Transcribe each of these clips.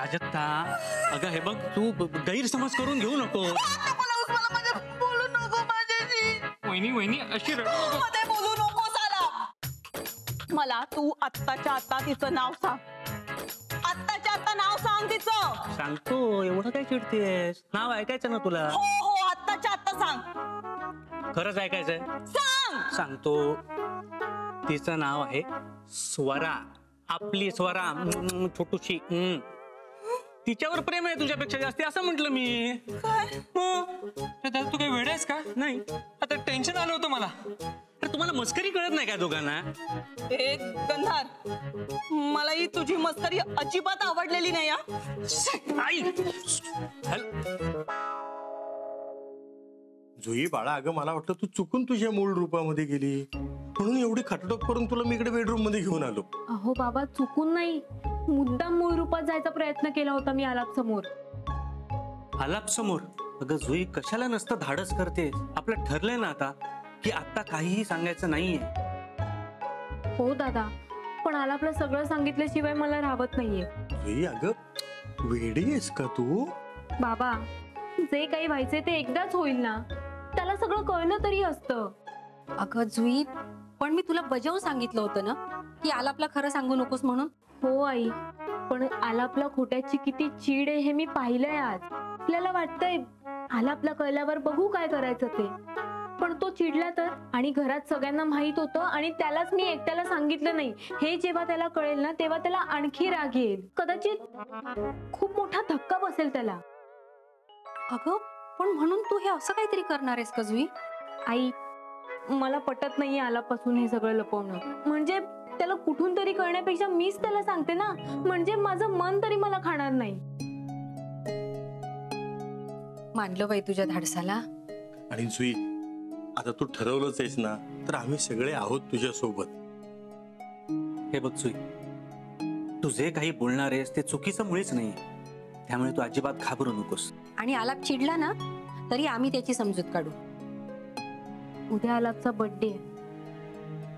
प्राजक्ता, अगं हे बघ, तू गैरसमज करून घेऊ नको. बोलू नको माझ्याशी. वहिनी अशी रडू नको. मध्ये बोलू नको साला. मला तू आत्ताच्या आता तिचं नाव सांग. आत्ताच्या आता नाव सांग तिचं. सांगतो, एवढं काय चिडतेस? नाव ऐकायचं ना तुला? हो आत्ताच्या आता सांग. खरंच ऐकायचंय? सांग. सांगतो. तिचं नाव आहे स्वरा. आपली स्वरा, छोटूशी. तिच्यावर प्रेम आहे तुझ्यापेक्षा जास्ती, असं म्हंटल मी. तू काही वेळ आहेस का? नाही. आता टेन्शन आलं होतं मला. अरे तुम्हाला मस्करी कळत नाही का दोघांना? एक गंधार, मला ही तुझी मस्करी अजिबात आवडलेली नाही. जुई बाळा, अगं मला वाटतं तू चुकून तुझ्या मूळ रूपामध्ये गेली, म्हणून एवढी खटडोक करून तुला मी इकडे बेडरूम मध्ये घेऊन आलो. अहो बाबा, चुकून नाही, मुद्दाम मूळ रूपात जायचा प्रयत्न केला होता मी आलाप समोर. आलाप समोर? अगं जुई, कशाला नसतं धाडस करते? आपलं ठरलंय ना आता की आता काहीही सांगायचं नाहीये. हो दादा, पण आलापला सगळं सांगितल्याशिवाय मला राहत नाहीये. जुई अगं वेडी आहेस का तू? बाबा, जे काही व्हायचंय ते एकदाच होईल ना, त्याला सगळं कळणं तरी असतं. अगं जुई, पण मी तुला बजावून सांगितलं होतं ना की आलापला खरं सांगू नकोस म्हणून. हो आई, पण आलापला खोट्याची किती चीड आहे हे मी पाहिलंय आज. आपल्याला वाटतंय आलापला कळल्यावर बघू काय करायचं ते, पण तो चिडला तर, आणि घरात सगळ्यांना माहित होतं आणि त्यालाच मी एकट्याला सांगितलं नाही हे जेव्हा त्याला कळेल ना, तेव्हा त्याला आणखी राग येईल. कदाचित खूप मोठा धक्का बसेल त्याला. अगं पण म्हणून तू हे असं काहीतरी करणार आहेस का जुई? आई, मला पटत नाहीये आलापासून हे सगळं लपवणं. म्हणजे त्याला कुठून तरी कळण्यापेक्षा मीच त्याला सांगते ना, म्हणजे माझं मन तरी मला खाणार नाही. मानलं बाई तुझ्या धाडसाला. आणि जुई, आता तू ठरवलंच आहेस ना, तर आम्ही सगळे आहोत तुझ्या सोबत. हे बघ जुई, तू जे काही बोलणार आहेस ते चुकीचं मुळीच नाही, त्यामुळे तू अजिबात घाबरू नकोस. आणि आलाप चिडला ना तरी आम्ही त्याची समजूत काढू. उद्या आलापचा बर्थडे आहे,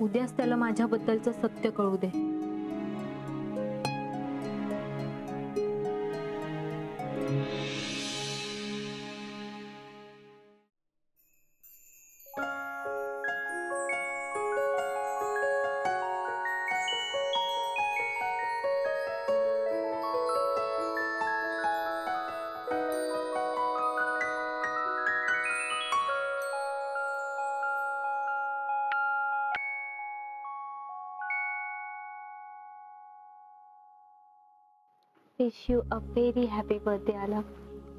उद्याच त्याला माझ्याबद्दलचं सत्य कळू दे. Wish you a very happy birthday, Alap.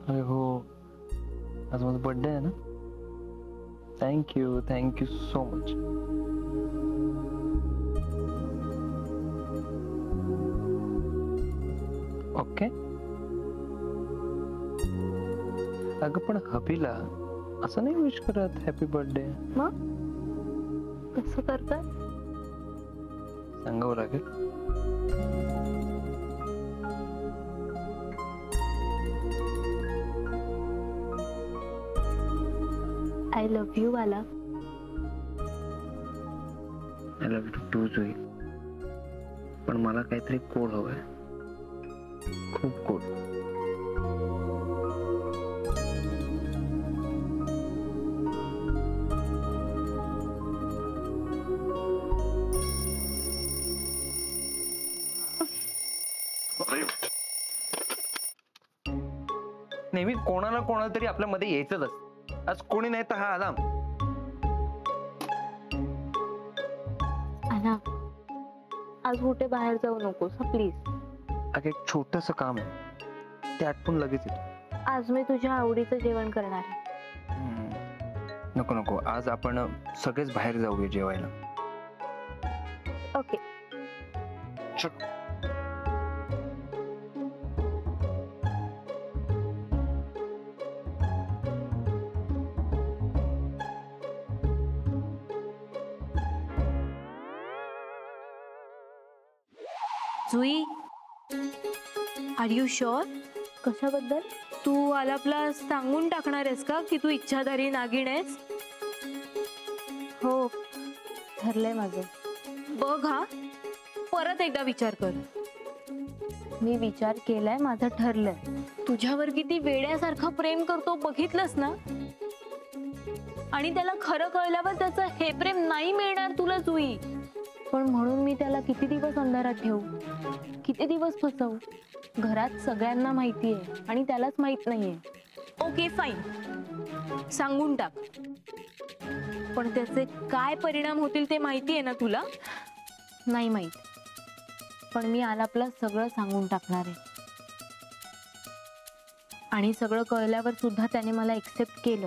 अरे हो, आज माझा बर्थडे आहे ना. Thank you so much. ओके. अगं पण हबीला असं नाही विश करत हॅपी बर्थडे. मग कसं करतात? सांगावं लागेल. I love you, Alap. I love you too Jui. पण मला काहीतरी कोड हवंय, खूप कोड. नेहमी कोणाला तरी आपल्या मध्ये यायचंच असतं. आज कोणी नाही तर हा आला. Alap, आज कुठे बाहेर जाऊ नकोस प्लीज. अगं एक छोटस काम आहे, ते आटपून लगेच येतो. आज मी तुझ्या आवडीचं जेवण करणार आहे. नको, आज आपण सगळेच बाहेर जाऊया जेवायला. Okay. Jui, are you sure? कशाबद्दल? तू आलापला सांगून टाकणार आहेस का की तू इच्छाधारी नागिण आहेस? हो, ठरलंय माझं. बघ हा, परत एकदा विचार कर. मी विचार केलाय, माझं ठरलंय. तुझ्यावर किती वेड्यासारखं प्रेम करतो बघितलंस ना. आणि त्याला खरं कळल्यावर त्याचं हे प्रेम नाही मिळणार तुला जुई. पण म्हणून मी त्याला किती दिवस अंधारात ठेवू, किती दिवस फसवू. घरात सगळ्यांना माहितीये आणि त्यालाच माहित नाहीये. ओके फाईन, सांगून टाक. पण त्याचे काय परिणाम होतील ते माहितीये ना तुला. नाही माहित, पण मी आलापला सगळं सांगून टाकणार आहे. आणि सगळं कळल्यावर सुद्धा त्याने मला एक्सेप्ट केलं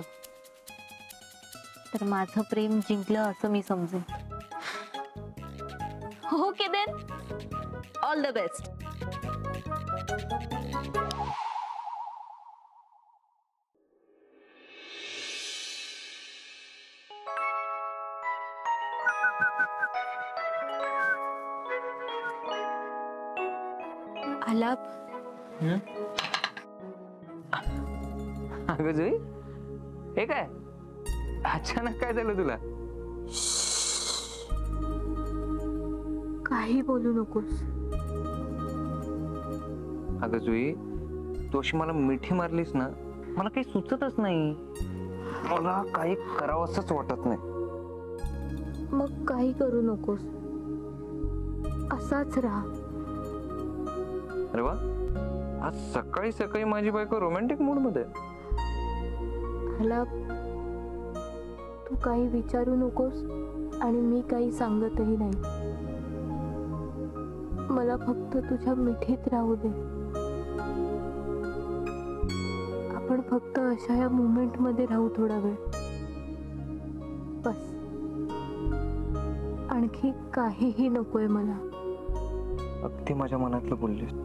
तर माझं प्रेम जिंकलं असं मी समजू. Okay then, all the best. Alaap, अगं जुई, हे काय अचानक काय झालं तुला? काही बोलू नकोस. अगं जुई, तू अशी मला मिठी मारलीस ना, मला काही सुचतच नाही. मला काही करावंसंच वाटत नाही. मग काही करू नकोस, असाच राहा. अरे वा, आज सकाळी सकाळी माझी बायको रोमॅन्टिक मूड मध्ये. आलाप, तू काही विचारू नकोस आणि मी काही सांगतही नाही. मला फक्त तुझ्या मिठीत राहू दे. आपण फक्त अशा या मोमेंट मध्ये राहू थोडा वेळ, बस. आणखी काहीही नकोय मला. अगदी माझ्या मनातलं बोललीस.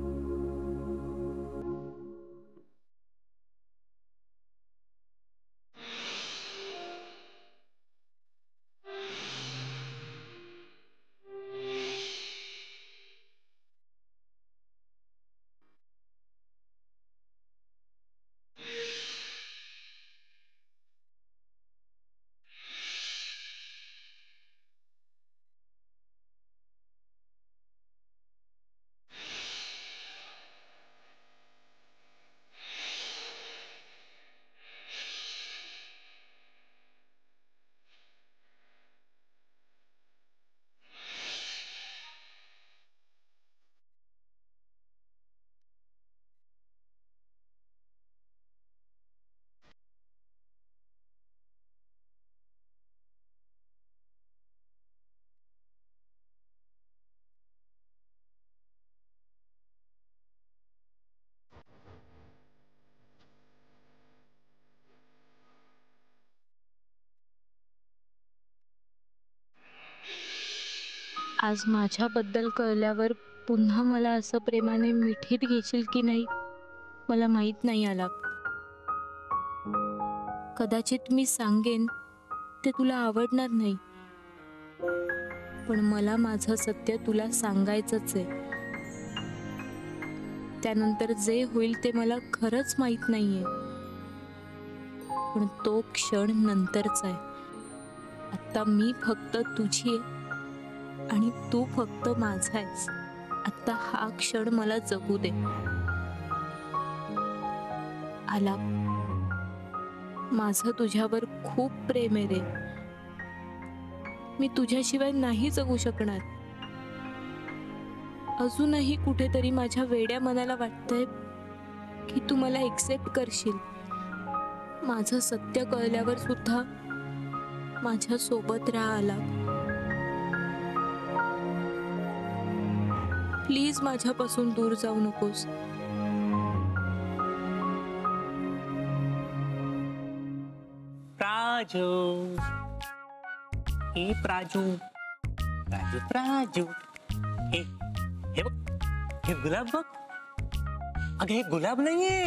आज माझ्याबद्दल कळल्यावर पुन्हा मला असं प्रेमाने मिठीत घेशील की नाही मला माहित नाही. आलाप, कदाचित मी सांगेन ते तुला आवडणार नाही, पण मला माझं सत्य तुला सांगायचंच आहे. त्यानंतर जे होईल ते मला खरंच माहित नाहीये, पण तो क्षण नंतरचा आहे. आता मी फक्त तुझी आहे आणि तू फक्त माझा आहेस. आता हा क्षण मला जगू दे. आलाप, माझं तुझ्यावर खूप प्रेम आहे रे. मी तुझ्याशिवाय नाही जगू शकणार. अजूनही कुठेतरी माझ्या वेड्या मनाला वाटतंय की तू मला एक्सेप्ट करशील. माझं सत्य कळल्यावर सुद्धा माझ्या सोबत राहा. आलाप, प्लीज माझ्यापासून दूर जाऊ नकोस. प्राजू, ए प्राजू, प्राजू प्राजू, हे हे बघ, हे गुलाब बघ. अगं हे गुलाब नाहीये,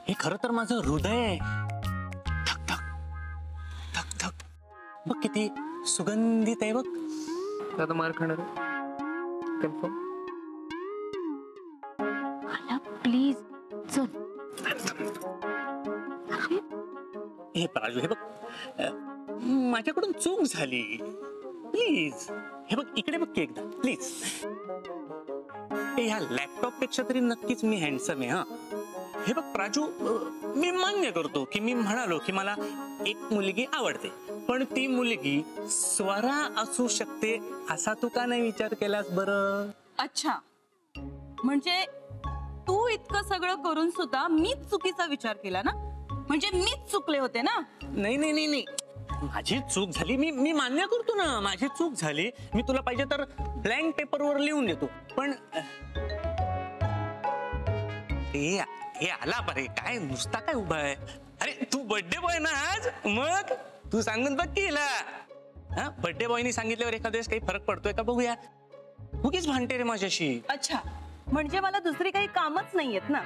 हे खरं तर माझं हृदय आहे. धक धक धक धक बघ किती सुगंधित आहे बघ. आता मार खाणार कन्फर्म. प्लीज चल. हे प्राजू, हे बघ, माझ्याकडून चूक झाली. प्लीज हे बघ, इकडे बघ की एकदा प्लीज. ह्या लॅपटॉप पेक्षा तरी नक्कीच मी हँडसम आहे. हा हे बघ प्राजू, मी मान्य करतो की मी म्हणालो की मला एक मुलगी आवडते, पण ती मुलगी स्वरा असू शकते असा तू का नाही विचार केलास बरं? अच्छा, म्हणजे तू इतकं सगळं करून सुद्धा मीच चुकीचा विचार केला ना? म्हणजे मीच चुकले होते ना? नाही नाही नाही नाही, माझी चूक झाली. मी मान्य करतो ना, माझी चूक झाली. मी तुला पाहिजे तर ब्लँक पेपरवर लिहून देतो. पण हे आला बरे, काय नुसता काय उभा आहे? अरे तू बर्थडे बॉय ना आज, मग तू सांगून बघ की हिला. हा, बर्थडे बॉयनी सांगितल्यावर एखाद्या वेळेस काही फरक पडतोय का बघूया. उगीच भांडते रे माझ्याशी. अच्छा, म्हणजे मला दुसरी काही कामच नाहीयेत ना?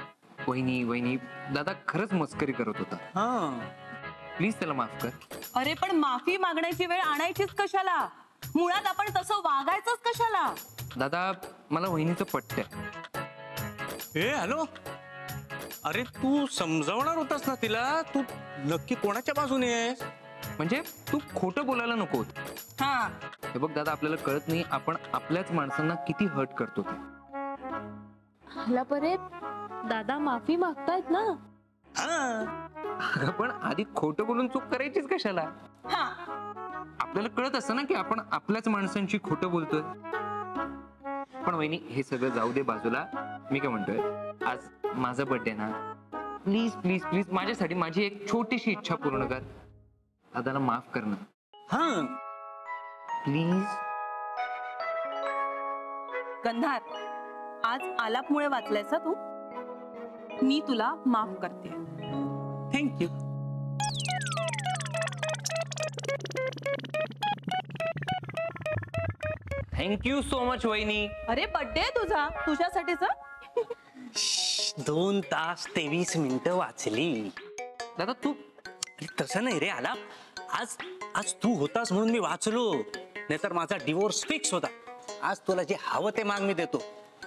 वहिनी दादा खरंच मस्करी करत होता. हा, प्लीज त्याला माफ कर. अरे पण माफी मागण्याची वेळ आणायचीच कशाला? मुळात आपण तसं वागायचंच कशाला? दादा मला वहिनीचं पटतंय. ए हॅलो, अरे तू समजावणार होतास ना तिला? तू नक्की कोणाच्या बाजूने आहेस? म्हणजे तू खोटं बोलायला नको होत. हा, हे बघ दादा, आपल्याला कळत नाही आपण आपल्याच माणसांना किती हर्ट करतो ते. आलाप रे, दादा माफी मागतायत ना. हा, अगं पण आधी खोटं बोलून चूक करायचीच कशाला? हा, आपल्याला कळत असतं ना की आपण आपल्याच माणसांची खोटं बोलतोय. पण वहिनी हे सगळं जाऊ दे बाजूला. मी काय म्हणतोय, आज माझा बर्थडे ना, प्लीज प्लीज प्लीज माझ्यासाठी माझी एक छोटीशी इच्छा पूर्ण कर. दादाला माफ कर ना हा. प्लीज. गंधार, आज आलापमुळे वाचलायस तू. मी तुला माफ करते. थँक्यू. थँक्यू सो मच वहिनी. अरे बर्थडे तुझा, तुझ्यासाठीच. 2 तास 23 मिनिटं वाचली. दादा तू अरे तसं नाही रे आलाप, आज आज तू होतास म्हणून मी वाचलो, नाहीतर माझा डिवोर्स फिक्स होता. आज तुला जे हवं ते माग मी देतो.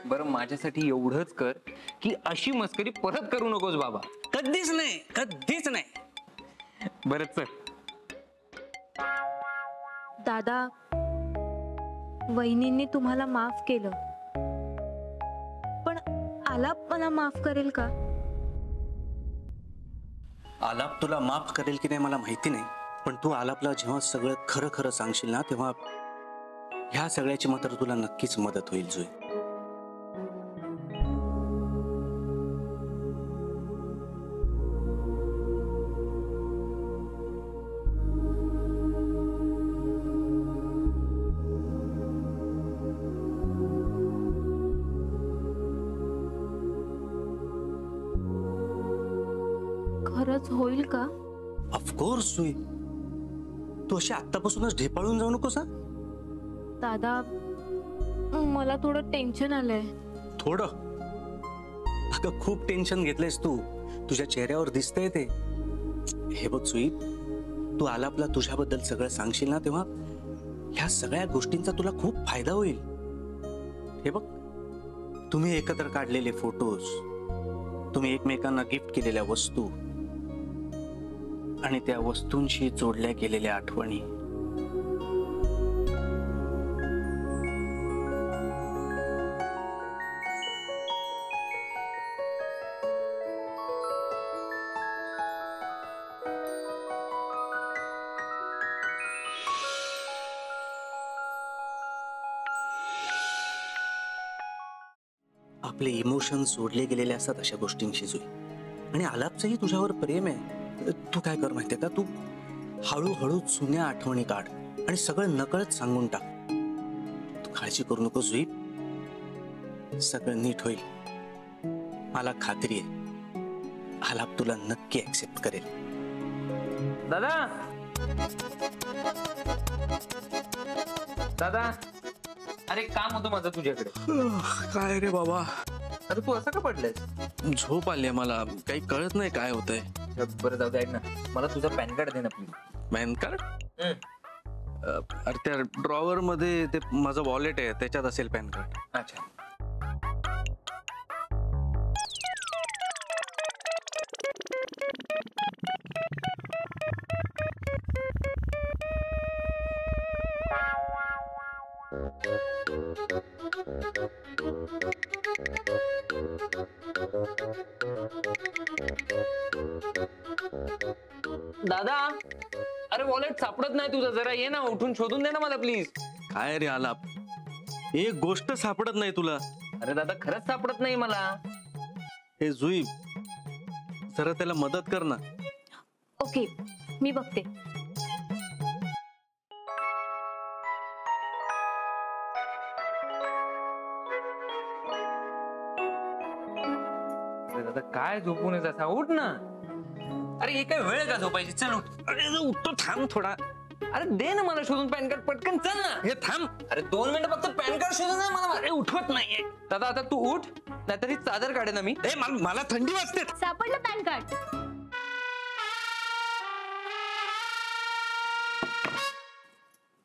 बरं माझ्यासाठी एवढंच कर की अशी मस्करी परत करू नकोस बाबा. कधीच नाही, कधीच नाही. बरं चल. दादा, वहिनींनी तुम्हाला माफ केलं, पण आलाप मला माफ करेल का? आलाप तुला माफ करेल की नाही मला माहिती नाही, पण तू आलापला जेव्हा सगळं खरं खरं सांगशील ना, तेव्हा ह्या सगळ्याची मात्र तुला नक्कीच मदत होईल जुई. खरंच होईल का? ऑफकोर्स जुई, तू अशी आत्तापासूनच ढेपाळून जाऊ नकोस. हा, दादा, मला थोडं टेन्शन आलंय. थोडं? अगं खूप टेन्शन घेतलंयस तू, तुझ्या चेहऱ्यावर दिसतंय ते. हे बघ सुई, तू आलापला तुझ्याबद्दल सगळं सांगशील ना, तेव्हा ह्या सगळ्या गोष्टींचा तुला खूप फायदा होईल. हे बघ, तुम्ही एकत्र काढलेले फोटोज, तुम्ही एकमेकांना गिफ्ट केलेल्या वस्तू आणि त्या वस्तूंशी जोडल्या गेलेल्या आठवणी, आपले इमोशन्स जोडले गेलेले असतात अशा गोष्टींशी जुई. आणि आलापचंही तुझ्यावर प्रेम आहे. तू काय कर माहितीये का, तू हळूहळू जुन्या आठवणी काढ आणि सगळं नकळत सांगून टाक. तू काळजी करू नको जुई, सगळं नीट होईल. मला खात्री आहे आलाप तुला नक्की ऍक्सेप्ट करेल. दादा दादा, अरे काम होतं माझं तुझ्याकडे. काय रे बाबा, अरे तू असं का पडलंयस? झोप आली मला, काही कळत नाही काय होतंय. बरं जाऊ दे, ऐक ना, मला तुझं पॅन कार्ड दे ना प्लीज. Pan card? अरे त्या ड्रॉवर मध्ये ते माझं वॉलेट आहे, त्याच्यात असेल पॅन कार्ड. अच्छा. दादा, अरे वॉलेट सापडत नाही तुझं, जरा ये ना, उठून शोधून दे ना मला प्लीज. काय रे आलाप, एक गोष्ट सापडत नाही तुला? अरे दादा, खरंच सापडत नाही मला. हे जुई, जरा त्याला मदत कर ना. ओके, मी बघते. अरे दादा, काय झोपून येत असा, उठ ना. अरे हे काय वेळ का झोपायची, चल उठ. अरे उठतो, थांब थोडा. अरे दे ना मला शोधून पॅन कार्ड, पटकन चल ना. हे थांब. अरे 2 मिनिटं फक्त पॅन कार्ड शोधून दे मला. अरे उठवत नाहीये. दादा आता तू उठ, नाहीतर ही चादर काढे ना मी. ए मला थंडी वाजते. सापडलं पॅन कार्ड.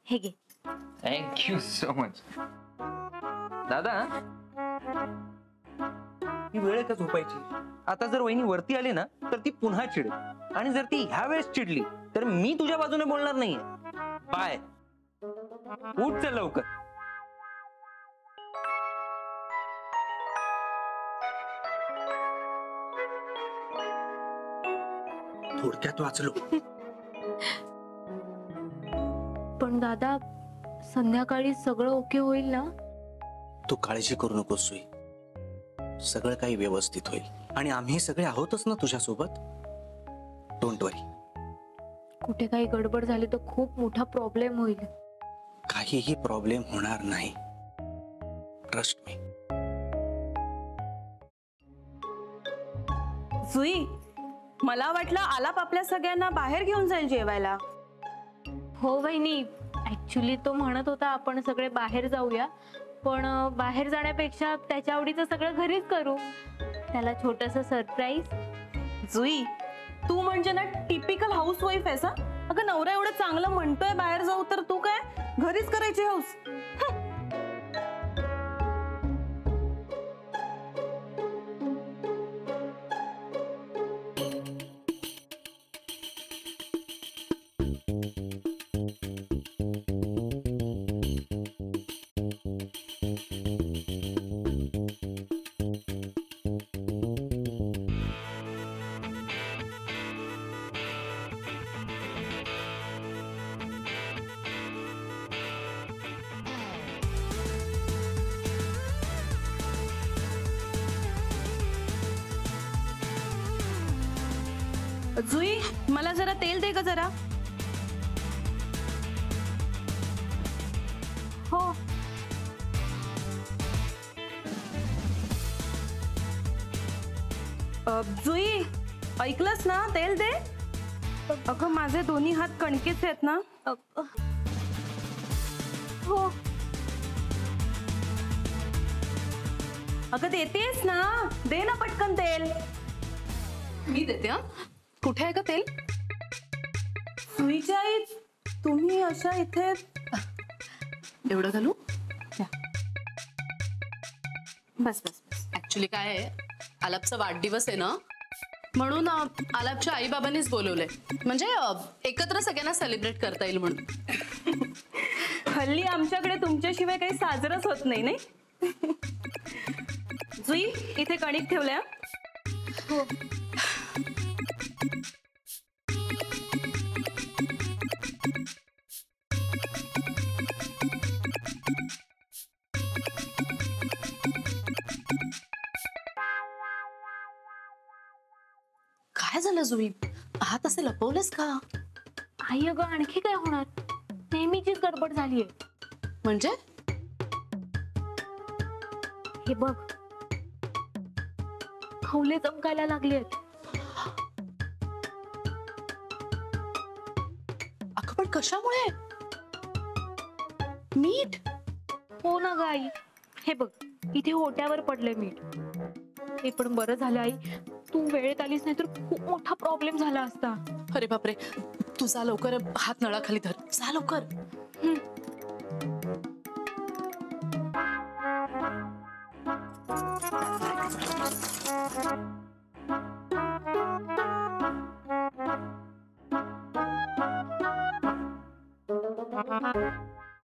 हे घे. Thank you so much. दादा, ही वेळ आहे का झोपायची? आता जर वहिनी वरती आली ना तर ती पुन्हा चिडेल, आणि जर ती ह्या वेळेस चिडली तर मी तुझ्या बाजूने बोलणार नाहीये. बाय. उठ चल लवकर. थोडक्यात वाचलो. पण दादा, संध्याकाळी सगळं ओके होईल ना? तू काळजी करू नकोस सुई, सगळं काही व्यवस्थित होईल. आणि आम्ही सगळे आहोतच ना तुझ्यासोबत. डोंट वरी. कुठे काही गडबड झाली तर खूप मोठा प्रॉब्लेम होईल. काहीही प्रॉब्लेम होणार नाही, ट्रस्ट मी. जुई, मला वाटलं आलाप आपल्या सगळ्यांना बाहेर घेऊन जाईल जेवायला. हो वहिनी, ऍक्च्युली तो म्हणत होता आपण सगळे बाहेर जाऊया, पण बाहेर जाण्यापेक्षा त्याच्या आवडीचं सगळं घरीच करू. त्याला छोटस सरप्राईज. जुई, तू म्हणजे ना टिपिकल हाऊस वाईफ आहेस. अगं, नवरा एवढं चांगलं म्हणतोय बाहेर जाऊ, तर तू काय घरीच करायची हाऊस? जुई, मला जरा तेल दे ग जरा. हो. जुई, ऐकलंस ना, तेल दे. अगं, माझे दोन्ही हात कणकेच आहेत ना. हो. अगं, देतेस ना, दे ना पटकन तेल. मी देते. हा, कुठे आहे का तेल? सुईच्या आई, तुम्ही अशा इथे. एवढं घालू? बस बस बस. ऍक्च्युली काय आहे, आलापचा वाढदिवस आहे ना, म्हणून आलापच्या आई बाबांनीच बोलवलंय, म्हणजे एकत्र सगळ्यांना सेलिब्रेट करता येईल म्हणून. हल्ली आमच्याकडे तुमच्याशिवाय काही साजरच होत नाही, नाही? जुई, इथे कणिक ठेवल्या. हो. काय झालं जुई, हात असे लपवलेस का? आई, अगं आणखी काय होणार, नेहमीचीच गडबड झालीये. म्हणजे? हे बघ, खवले चमकायला लागलेत. अगं पण कशामुळे? मीठ? हो ना ग आई, हे बघ, इथे ओट्यावर पडले मीठ. हे पण बरं झालं आई, तू वेळेत आलीस, नाही तर खूप मोठा प्रॉब्लेम झाला असता. अरे बापरे, तू जा लवकर, हात नळाखाली धर, जा लवकर.